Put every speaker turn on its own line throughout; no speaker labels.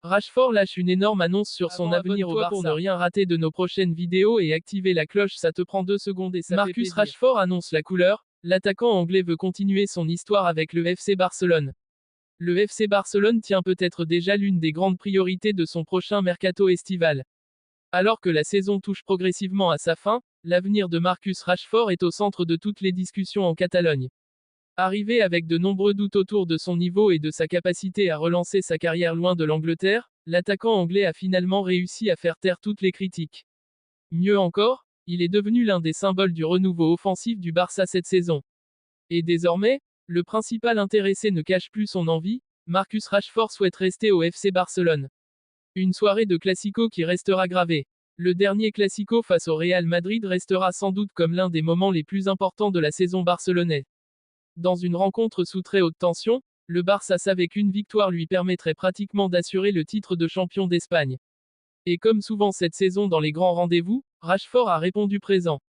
Rashford lâche une énorme annonce sur son avenir au Barça. Pour ne rien rater de nos prochaines vidéos et activer la cloche, ça te prend 2 secondes et ça fait plaisir. Marcus Rashford annonce la couleur. L'attaquant anglais veut continuer son histoire avec le FC Barcelone. Le FC Barcelone tient peut-être déjà l'une des grandes priorités de son prochain mercato estival. Alors que la saison touche progressivement à sa fin, l'avenir de Marcus Rashford est au centre de toutes les discussions en Catalogne. Arrivé avec de nombreux doutes autour de son niveau et de sa capacité à relancer sa carrière loin de l'Angleterre, l'attaquant anglais a finalement réussi à faire taire toutes les critiques. Mieux encore, il est devenu l'un des symboles du renouveau offensif du Barça cette saison. Et désormais, le principal intéressé ne cache plus son envie, Marcus Rashford souhaite rester au FC Barcelone. Une soirée de Classico qui restera gravée. Le dernier Classico face au Real Madrid restera sans doute comme l'un des moments les plus importants de la saison barcelonaise. Dans une rencontre sous très haute tension, le Barça savait qu'une victoire lui permettrait pratiquement d'assurer le titre de champion d'Espagne. Et comme souvent cette saison dans les grands rendez-vous, Rashford a répondu présent.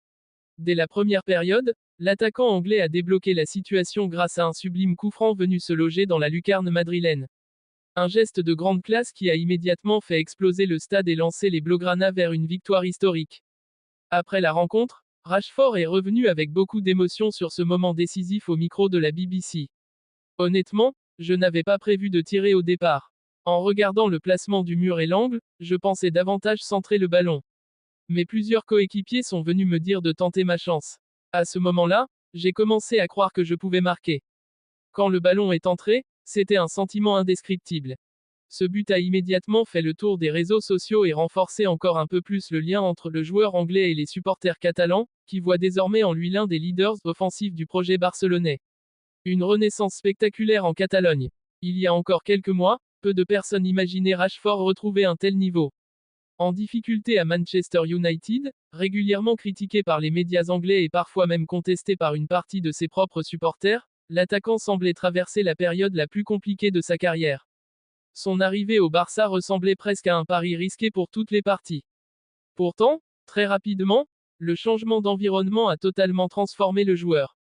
Dès la première période, l'attaquant anglais a débloqué la situation grâce à un sublime coup franc venu se loger dans la lucarne madrilène. Un geste de grande classe qui a immédiatement fait exploser le stade et lancé les Blaugrana vers une victoire historique. Après la rencontre, Rashford est revenu avec beaucoup d'émotion sur ce moment décisif au micro de la BBC. Honnêtement, je n'avais pas prévu de tirer au départ. En regardant le placement du mur et l'angle, je pensais davantage centrer le ballon. Mais plusieurs coéquipiers sont venus me dire de tenter ma chance. À ce moment-là, j'ai commencé à croire que je pouvais marquer. Quand le ballon est entré, c'était un sentiment indescriptible. Ce but a immédiatement fait le tour des réseaux sociaux et renforcé encore un peu plus le lien entre le joueur anglais et les supporters catalans, qui voient désormais en lui l'un des leaders offensifs du projet barcelonais. Une renaissance spectaculaire en Catalogne. Il y a encore quelques mois, peu de personnes imaginaient Rashford retrouver un tel niveau. En difficulté à Manchester United, régulièrement critiqué par les médias anglais et parfois même contesté par une partie de ses propres supporters, l'attaquant semblait traverser la période la plus compliquée de sa carrière. Son arrivée au Barça ressemblait presque à un pari risqué pour toutes les parties. Pourtant, très rapidement, le changement d'environnement a totalement transformé le joueur.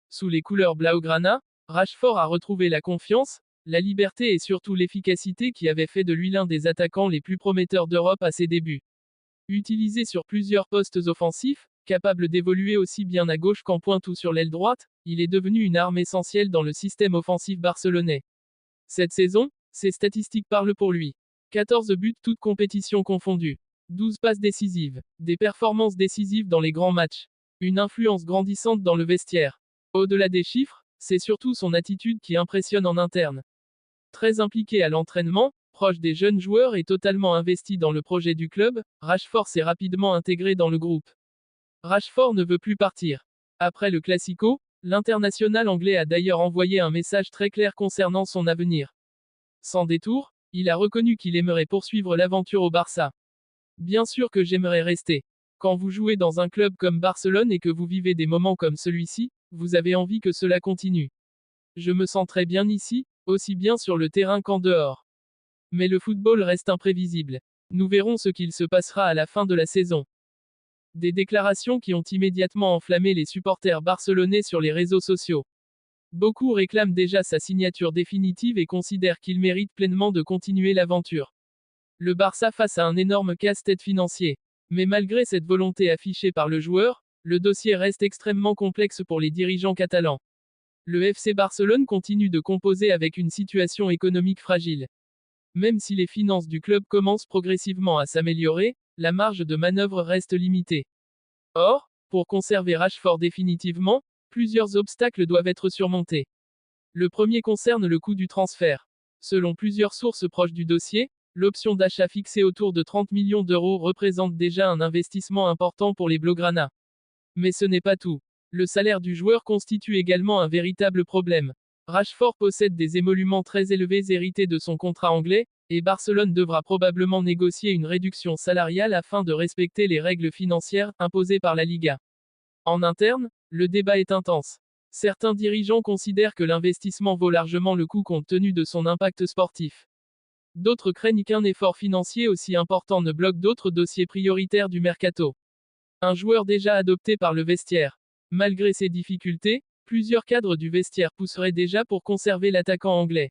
Sous les couleurs blaugrana, Rashford a retrouvé la confiance, la liberté et surtout l'efficacité qui avait fait de lui l'un des attaquants les plus prometteurs d'Europe à ses débuts. Utilisé sur plusieurs postes offensifs, capable d'évoluer aussi bien à gauche qu'en pointe ou sur l'aile droite, il est devenu une arme essentielle dans le système offensif barcelonais. Cette saison, ses statistiques parlent pour lui. 14 buts toutes compétitions confondues. 12 passes décisives. Des performances décisives dans les grands matchs. Une influence grandissante dans le vestiaire. Au-delà des chiffres, c'est surtout son attitude qui impressionne en interne. Très impliqué à l'entraînement, proche des jeunes joueurs et totalement investi dans le projet du club, Rashford s'est rapidement intégré dans le groupe. Rashford ne veut plus partir. Après le Classico, l'international anglais a d'ailleurs envoyé un message très clair concernant son avenir. Sans détour, il a reconnu qu'il aimerait poursuivre l'aventure au Barça. Bien sûr que j'aimerais rester. Quand vous jouez dans un club comme Barcelone et que vous vivez des moments comme celui-ci, vous avez envie que cela continue. Je me sens très bien ici, aussi bien sur le terrain qu'en dehors. Mais le football reste imprévisible. Nous verrons ce qu'il se passera à la fin de la saison. Des déclarations qui ont immédiatement enflammé les supporters barcelonais sur les réseaux sociaux. Beaucoup réclament déjà sa signature définitive et considèrent qu'il mérite pleinement de continuer l'aventure. Le Barça face à un énorme casse-tête financier. Mais malgré cette volonté affichée par le joueur, le dossier reste extrêmement complexe pour les dirigeants catalans. Le FC Barcelone continue de composer avec une situation économique fragile. Même si les finances du club commencent progressivement à s'améliorer, la marge de manœuvre reste limitée. Or, pour conserver Rashford définitivement, plusieurs obstacles doivent être surmontés. Le premier concerne le coût du transfert. Selon plusieurs sources proches du dossier, l'option d'achat fixée autour de 30 millions d'euros représente déjà un investissement important pour les Blaugrana. Mais ce n'est pas tout. Le salaire du joueur constitue également un véritable problème. Rashford possède des émoluments très élevés hérités de son contrat anglais, et Barcelone devra probablement négocier une réduction salariale afin de respecter les règles financières imposées par la Liga. En interne, le débat est intense. Certains dirigeants considèrent que l'investissement vaut largement le coup compte tenu de son impact sportif. D'autres craignent qu'un effort financier aussi important ne bloque d'autres dossiers prioritaires du mercato. Un joueur déjà adopté par le vestiaire. Malgré ces difficultés, plusieurs cadres du vestiaire pousseraient déjà pour conserver l'attaquant anglais.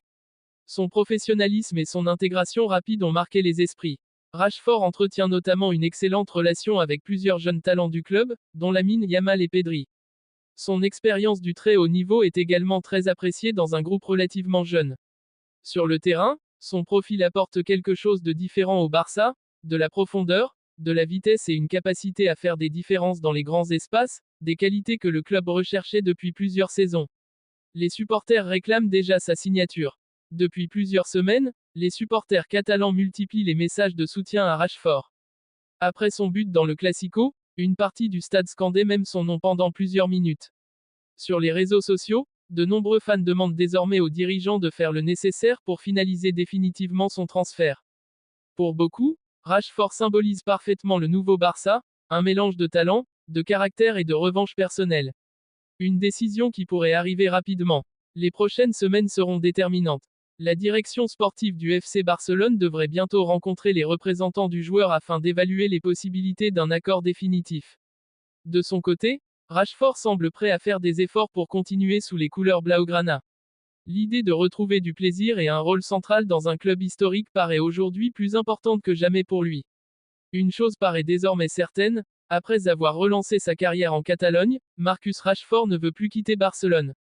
Son professionnalisme et son intégration rapide ont marqué les esprits. Rashford entretient notamment une excellente relation avec plusieurs jeunes talents du club, dont Lamine Yamal et Pedri. Son expérience du très haut niveau est également très appréciée dans un groupe relativement jeune. Sur le terrain, son profil apporte quelque chose de différent au Barça, de la profondeur, de la vitesse et une capacité à faire des différences dans les grands espaces, des qualités que le club recherchait depuis plusieurs saisons. Les supporters réclament déjà sa signature. Depuis plusieurs semaines, les supporters catalans multiplient les messages de soutien à Rashford. Après son but dans le Classico, une partie du stade scandait même son nom pendant plusieurs minutes. Sur les réseaux sociaux, de nombreux fans demandent désormais aux dirigeants de faire le nécessaire pour finaliser définitivement son transfert. Pour beaucoup, Rashford symbolise parfaitement le nouveau Barça, un mélange de talent, de caractère et de revanche personnelle. Une décision qui pourrait arriver rapidement. Les prochaines semaines seront déterminantes. La direction sportive du FC Barcelone devrait bientôt rencontrer les représentants du joueur afin d'évaluer les possibilités d'un accord définitif. De son côté, Rashford semble prêt à faire des efforts pour continuer sous les couleurs blaugrana. L'idée de retrouver du plaisir et un rôle central dans un club historique paraît aujourd'hui plus importante que jamais pour lui. Une chose paraît désormais certaine, après avoir relancé sa carrière en Catalogne, Marcus Rashford ne veut plus quitter Barcelone.